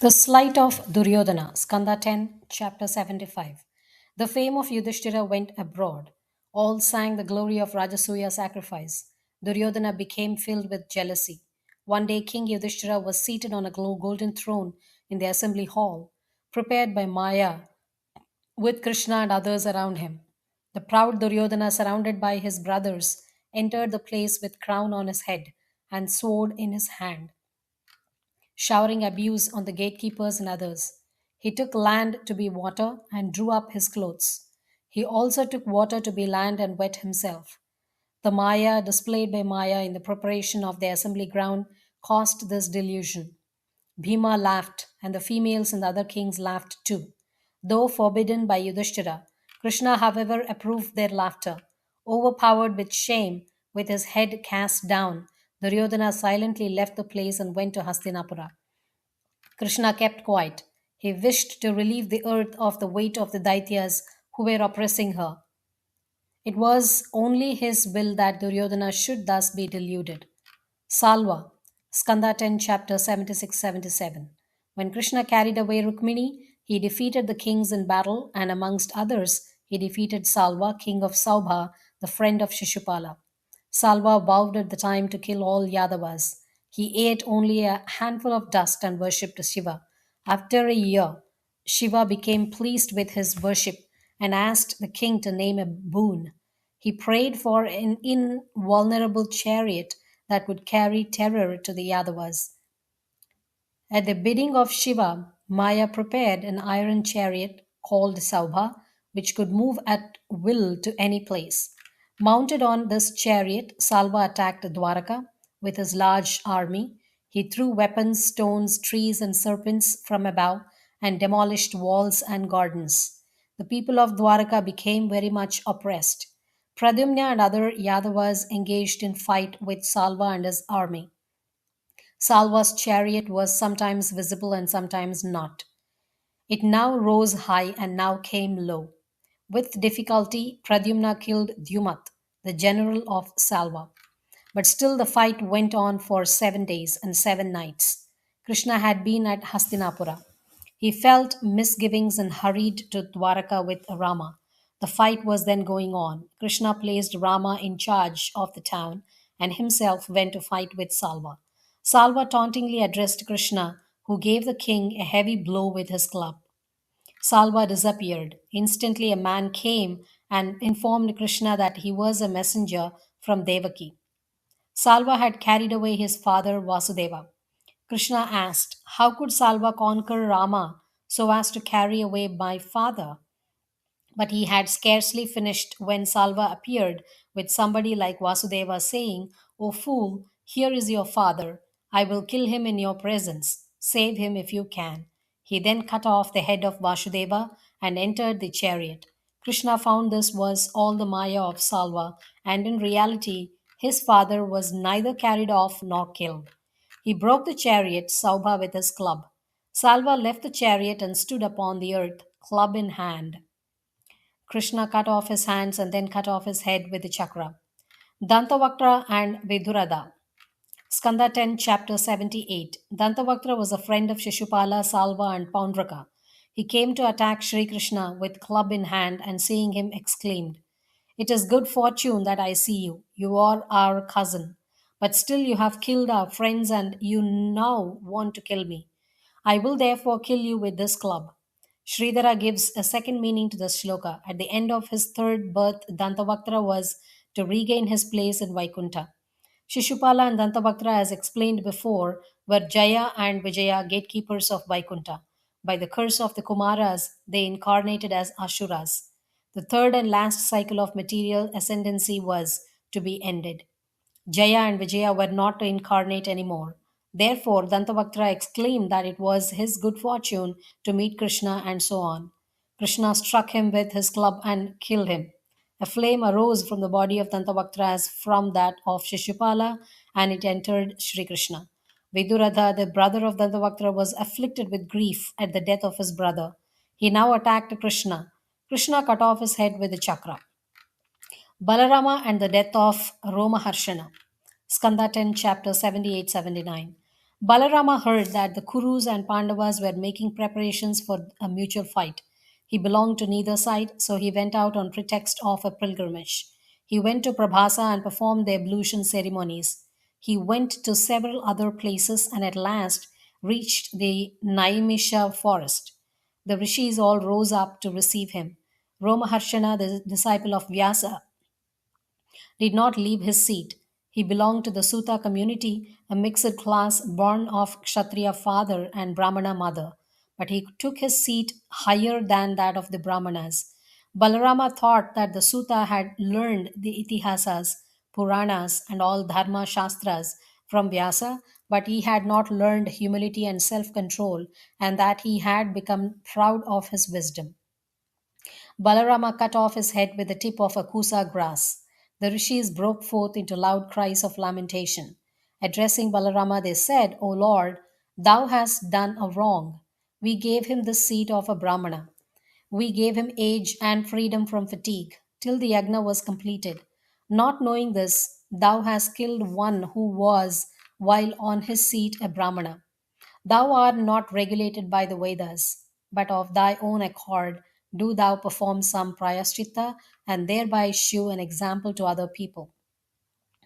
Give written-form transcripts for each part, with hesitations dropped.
The Slight of Duryodhana, Skanda 10, Chapter 75. The fame of Yudhishthira went abroad. All sang the glory of Rajasuya sacrifice. Duryodhana became filled with jealousy. One day, King Yudhishthira was seated on a golden throne in the assembly hall, prepared by Maya, with Krishna and others around him. The proud Duryodhana, surrounded by his brothers, entered the place with crown on his head and sword in his hand, showering abuse on the gatekeepers and others. He took land to be water and drew up his clothes. He also took water to be land and wet himself. The Maya displayed by Maya in the preparation of the assembly ground caused this delusion. Bhima laughed, and the females and the other kings laughed too. Though forbidden by Yudhishthira, Krishna, however, approved their laughter. Overpowered with shame, with his head cast down, Duryodhana silently left the place and went to Hastinapura. Krishna kept quiet. He wished to relieve the earth of the weight of the Daityas who were oppressing her. It was only his will that Duryodhana should thus be deluded. Salva, Skanda 10, chapter 76 77. When Krishna carried away Rukmini, he defeated the kings in battle, and amongst others, he defeated Salva, king of Saubha, the friend of Shishupala. Salva vowed at the time to kill all Yadavas. He ate only a handful of dust and worshipped Shiva. After a year, Shiva became pleased with his worship and asked the king to name a boon. He prayed for an invulnerable chariot that would carry terror to the Yadavas. At the bidding of Shiva, Maya prepared an iron chariot called Saubha, which could move at will to any place. Mounted on this chariot, Salva attacked Dwaraka with his large army. He threw weapons, stones, trees, and serpents from above and demolished walls and gardens. The people of Dwaraka became very much oppressed. Pradyumna and other Yadavas engaged in fight with Salva and his army. Salva's chariot was sometimes visible and sometimes not. It now rose high and now came low. With difficulty, Pradyumna killed Dyumat, the general of Salva. But still the fight went on for 7 days and 7 nights. Krishna had been at Hastinapura. He felt misgivings and hurried to Dwaraka with Rama. The fight was then going on. Krishna placed Rama in charge of the town and himself went to fight with Salva. Salva tauntingly addressed Krishna, who gave the king a heavy blow with his club. Salva disappeared. Instantly, a man came and informed Krishna that he was a messenger from Devaki. Salva had carried away his father Vasudeva. Krishna asked, how could Salva conquer Rama so as to carry away my father? But he had scarcely finished when Salva appeared with somebody like Vasudeva saying, O fool, here is your father. I will kill him in your presence. Save him if you can. He then cut off the head of Vasudeva and entered the chariot. Krishna found this was all the Maya of Salva, and in reality, his father was neither carried off nor killed. He broke the chariot, Saubha, with his club. Salva left the chariot and stood upon the earth, club in hand. Krishna cut off his hands and then cut off his head with the chakra. Dantavakra and Vidurada. Skanda 10, chapter 78. Dantavakra was a friend of Shishupala, Salva, and Poundraka. He came to attack Sri Krishna with club in hand and seeing him exclaimed, It is good fortune that I see you. You are our cousin. But still you have killed our friends and you now want to kill me. I will therefore kill you with this club. Sridhara gives a second meaning to the shloka. At the end of his third birth, Dantavakra was to regain his place in Vaikuntha. Shishupala and Dantavakra, as explained before, were Jaya and Vijaya, gatekeepers of Vaikuntha. By the curse of the Kumaras, they incarnated as Ashuras. The third and last cycle of material ascendancy was to be ended. Jaya and Vijaya were not to incarnate anymore. Therefore, Dantavakra exclaimed that it was his good fortune to meet Krishna and so on. Krishna struck him with his club and killed him. A flame arose from the body of Dantavakra as from that of Shishupala, and it entered Sri Krishna. Viduratha, the brother of Dantavakra, was afflicted with grief at the death of his brother. He now attacked Krishna. Krishna cut off his head with a chakra. Balarama and the death of Romaharshana. Skanda 10, chapter 78 79. Balarama heard that the Kurus and Pandavas were making preparations for a mutual fight. He belonged to neither side, so he went out on pretext of a pilgrimage. He went to Prabhasa and performed the ablution ceremonies. He went to several other places and at last reached the Naimisha forest. The rishis all rose up to receive him. Romaharshana, the disciple of Vyasa, did not leave his seat. He belonged to the Suta community, a mixed class born of Kshatriya father and Brahmana mother, but he took his seat higher than that of the Brahmanas. Balarama thought that the Suta had learned the Itihasas, Puranas, and all Dharma Shastras from Vyasa, but he had not learned humility and self control, and that he had become proud of his wisdom. Balarama cut off his head with the tip of a kusa grass. The rishis broke forth into loud cries of lamentation. Addressing Balarama, they said, O Lord, thou hast done a wrong. We gave him the seat of a Brahmana. We gave him age and freedom from fatigue till the yagna was completed. Not knowing this, thou hast killed one who was, while on his seat, a Brahmana. Thou art not regulated by the Vedas, but of thy own accord do thou perform some prayaschitta and thereby shew an example to other people.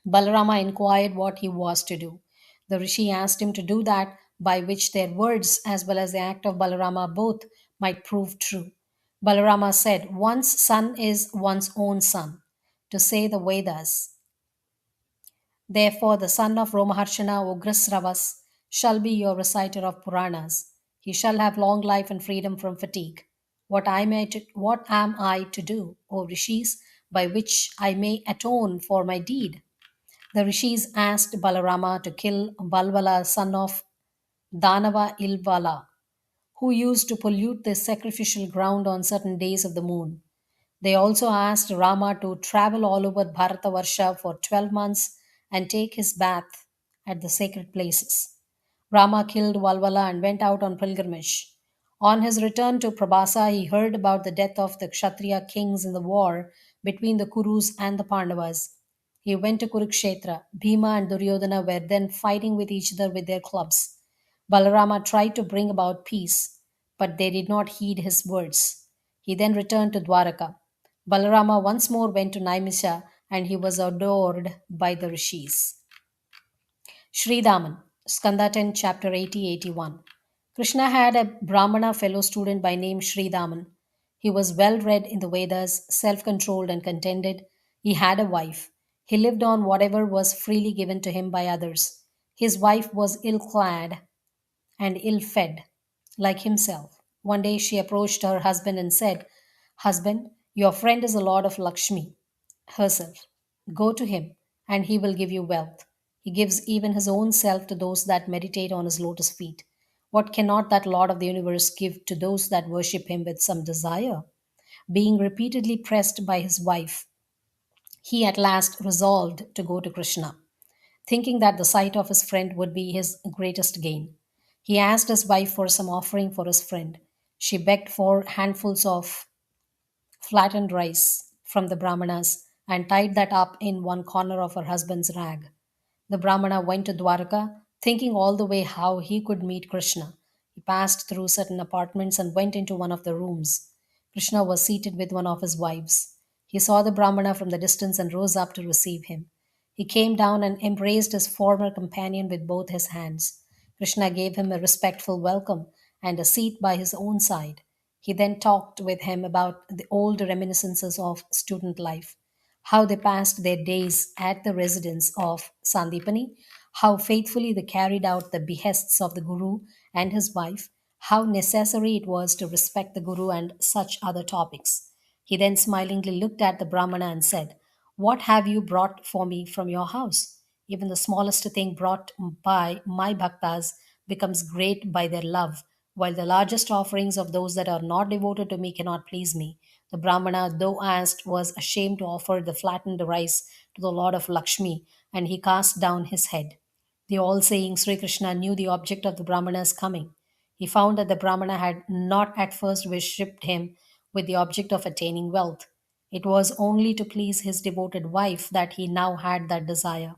Balarama inquired what he was to do. The rishi asked him to do that by which their words as well as the act of Balarama both might prove true. Balarama said, One's son is one's own son, to say the Vedas. Therefore, the son of Romaharshana, Ugrasravas, shall be your reciter of Puranas. He shall have long life and freedom from fatigue. What am I to do, O rishis, by which I may atone for my deed? The rishis asked Balarama to kill Balvala, son of Danava Ilvala, who used to pollute the sacrificial ground on certain days of the moon. They also asked Rama to travel all over Bharatavarsha for 12 months and take his bath at the sacred places. Rama killed Valvala and went out on pilgrimage. On his return to Prabhasa, he heard about the death of the Kshatriya kings in the war between the Kurus and the Pandavas. He went to Kurukshetra. Bhima and Duryodhana were then fighting with each other with their clubs. Balarama tried to bring about peace, but they did not heed his words. He then returned to Dwaraka. Balarama once more went to Naimisha and he was adored by the rishis. Sri Daman, Skanda 10, chapter 80-81. Krishna had a Brahmana fellow student by name Sri Daman. He was well read in the Vedas, self controlled and contented. He had a wife. He lived on whatever was freely given to him by others. His wife was ill clad and ill fed, like himself. One day she approached her husband and said, Husband, your friend is the Lord of Lakshmi herself. Go to him, and he will give you wealth. He gives even his own self to those that meditate on his lotus feet. What cannot that Lord of the universe give to those that worship him with some desire? Being repeatedly pressed by his wife, he at last resolved to go to Krishna, thinking that the sight of his friend would be his greatest gain. He asked his wife for some offering for his friend. She begged for handfuls of flattened rice from the Brahmanas and tied that up in one corner of her husband's rag. The Brahmana went to Dwaraka, thinking all the way how he could meet Krishna. He passed through certain apartments and went into one of the rooms. Krishna was seated with one of his wives. He saw the Brahmana from the distance and rose up to receive him. He came down and embraced his former companion with both his hands. Krishna gave him a respectful welcome and a seat by his own side. He then talked with him about the old reminiscences of student life, how they passed their days at the residence of Sandipani, how faithfully they carried out the behests of the Guru and his wife, how necessary it was to respect the Guru, and such other topics. He then smilingly looked at the Brahmana and said, What have you brought for me from your house? Even the smallest thing brought by my bhaktas becomes great by their love, while the largest offerings of those that are not devoted to me cannot please me. The Brahmana, though asked, was ashamed to offer the flattened rice to the Lord of Lakshmi, and he cast down his head. The all saying Sri Krishna knew the object of the Brahmana's coming. He found that the Brahmana had not at first worshipped him with the object of attaining wealth. It was only to please his devoted wife that he now had that desire.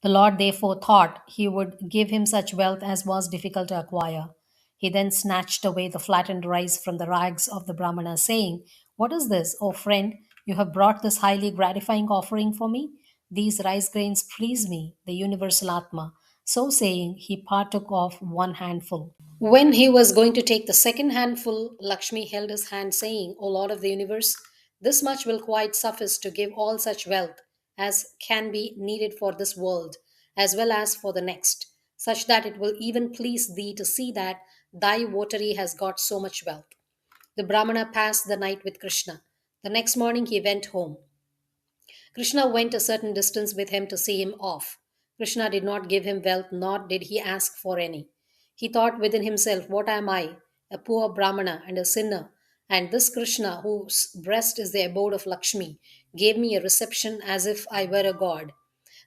The Lord therefore thought he would give him such wealth as was difficult to acquire. He then snatched away the flattened rice from the rags of the Brahmana, saying, "What is this, O friend? You have brought this highly gratifying offering for me? These rice grains please me, the universal Atma." So saying, he partook of one handful. When he was going to take the second handful, Lakshmi held his hand, saying, "O Lord of the universe, this much will quite suffice to give all such wealth as can be needed for this world, as well as for the next, such that it will even please thee to see that thy votary has got so much wealth." The Brahmana passed the night with Krishna. The next morning he went home. Krishna went a certain distance with him to see him off. Krishna did not give him wealth, nor did he ask for any. He thought within himself, "What am I? A poor Brahmana and a sinner. And this Krishna, whose breast is the abode of Lakshmi, gave me a reception as if I were a god.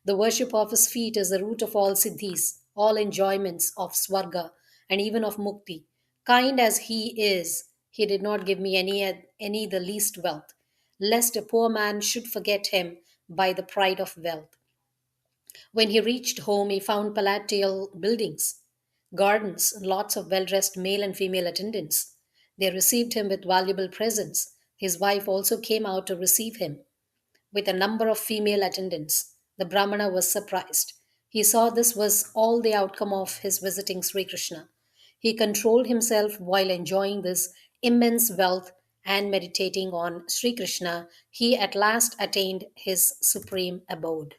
The worship of his feet is the root of all siddhis, all enjoyments of swarga, and even of mukti. Kind as he is, he did not give me any the least wealth, lest a poor man should forget him by the pride of wealth." When he reached home, he found palatial buildings, gardens, and lots of well dressed male and female attendants. They received him with valuable presents. His wife also came out to receive him with a number of female attendants. The Brahmana was surprised. He saw this was all the outcome of his visiting Sri Krishna. He controlled himself while enjoying this immense wealth and meditating on Sri Krishna. He at last attained his supreme abode.